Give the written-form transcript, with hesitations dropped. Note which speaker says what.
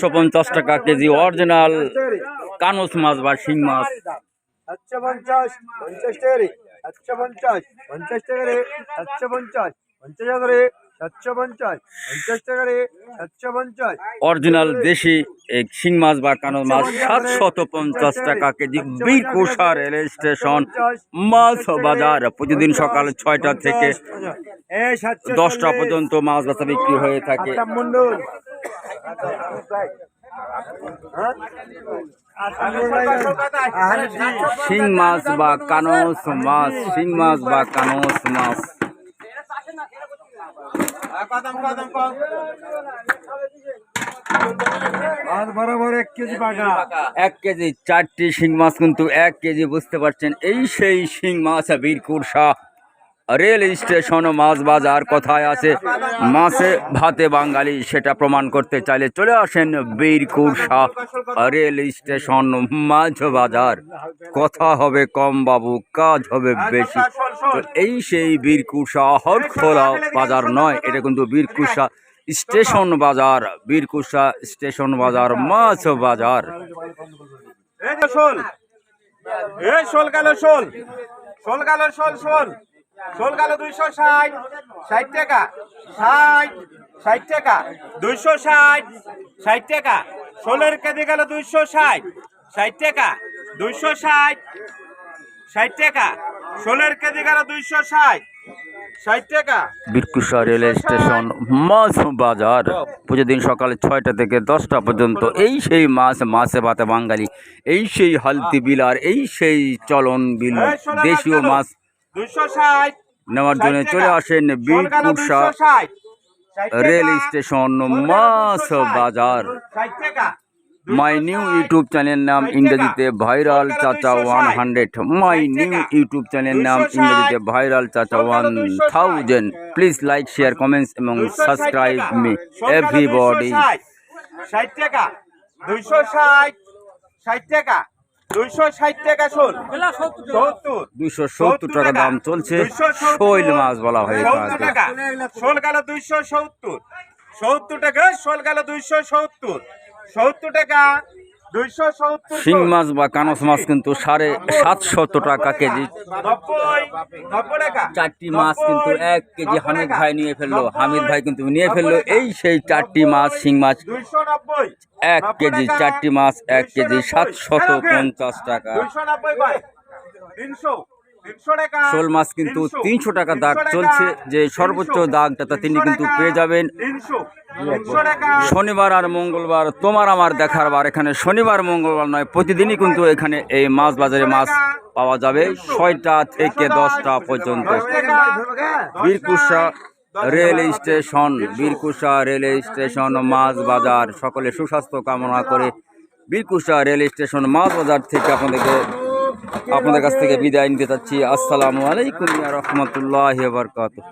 Speaker 1: 150 টাকা KG original Cannes মাছ বা শিং মাছ।
Speaker 2: 750 50 টাকা রে 750 50 টাকা রে 750 50 টাকা রে 750 50 টাকা রে 750
Speaker 1: অরিজিনাল দেশি এক শিং মাছ বা কানস মাছ 750 টাকা কেজি। বীরকুশা রেল স্টেশন মাছ বাজার প্রতিদিন সকাল 6টা থেকে 10টা পর্যন্ত মাছ বেচা বিক্রি হয়ে থাকে। শিং মাছ বা কানস মাছ, শিং মাছ বা কানস মাছ।
Speaker 2: বরাবর 1 কেজি পাকা
Speaker 1: 1 কেজি 4টি শিং মাছ কিন্তু 1 কেজি, বুঝতে পারছেন। এই সেই শিং মাছ বীরকুশা রেল স্টেশন মাছ বাজার। কোথায় আছে মাছে ভাতে বাঙালি, সেটা প্রমাণ করতে চাইলে চলে আসেন বীরকুশা রেল স্টেশন মাছ বাজার। কথা হবে কম বাবু, কাজ হবে বেশি। তো এই সেই বীরকুশা হরখোলা বাজার নয়, এটা কিন্তু বীরকুশা স্টেশন বাজার। বীরকুশা স্টেশন বাজার মাছ বাজার।
Speaker 2: শোল গেল শোল গেল শোল গেল 260 60 টাকা 60 টাকা 260 60 টাকা। শোলের কেজি গেল 260 60 টাকা 260 60 টাকা। শোলের কেজি গেল 260 60 টাকা।
Speaker 1: বীরকুশা রেল স্টেশন মাছ বাজার প্রতিদিন সকালে 6টা থেকে 10টা পর্যন্ত। এই সেই মাছ, মাছে ভাতে বাঙালি। এই সেই হালতি বিল আর এই সেই চলন বিল। দেশীয় মাছ
Speaker 2: 260
Speaker 1: নেওয়ার জন্য চলে আসেন বীরকুশা রেল স্টেশন মাছ বাজার।
Speaker 2: 60 টাকা।
Speaker 1: মাই নিউ ইউটিউব চ্যানেল নাম ইংরেজিতে ভাইরাল চাচা 100। মাই নিউ ইউটিউব চ্যানেল নাম ইংরেজিতে ভাইরাল চাচা 1000। প্লিজ লাইক শেয়ার কমেন্টস এবং সাবস্ক্রাইব মি এভরিবডি।
Speaker 2: 60 টাকা 260 60 টাকা 260 টাকা। শোল
Speaker 1: 270 টাকা দাম চলছে। শৈল মাছ বলা হয়ে থাকে।
Speaker 2: শোল গেল 270 70 টাকা। শোল গেল 270 70 টাকা 270।
Speaker 1: শিং মাছ বা কানস মাছ কিন্তু 750 টাকা কেজি।
Speaker 2: 90 টাকা।
Speaker 1: 4টি মাছ কিন্তু 1 কেজি হামিদ ভাই নিয়ে ফেললো। হামিদ ভাই কিন্তু নিয়ে ফেললো এই সেই 4টি মাছ শিং মাছ
Speaker 2: 290
Speaker 1: 1 কেজি। 4টি মাছ 1 কেজি 750 টাকা।
Speaker 2: 290 300 টাকা।
Speaker 1: শোল মাছ কিন্তু 300 টাকা দাগ চলছে। যে সর্বোচ্চ দাগটা তিনি কিন্তু পেয়ে যাবেন
Speaker 2: 300 টাকা।
Speaker 1: শনিবার আর মঙ্গলবার তোমার আমার দেখার বার। এখানে শনিবার মঙ্গলবার নয়, প্রতিদিনই কিন্তু এখানে এই মাছ বাজারে মাছ পাওয়া যাবে 6টা থেকে 10টা পর্যন্ত। বীরকুশা রেল স্টেশন, বীরকুশা রেল স্টেশন মাছ বাজার। সকলে সুস্বাস্থ্য কামনা করে বীরকুশা রেল স্টেশন মাছ বাজার থেকে আপনাদের কাছ থেকে বিদায় নিতে চাচ্ছি। আসসালামু আলাইকুম ওয়া রাহমাতুল্লাহি ওয়া বারাকাতুহু।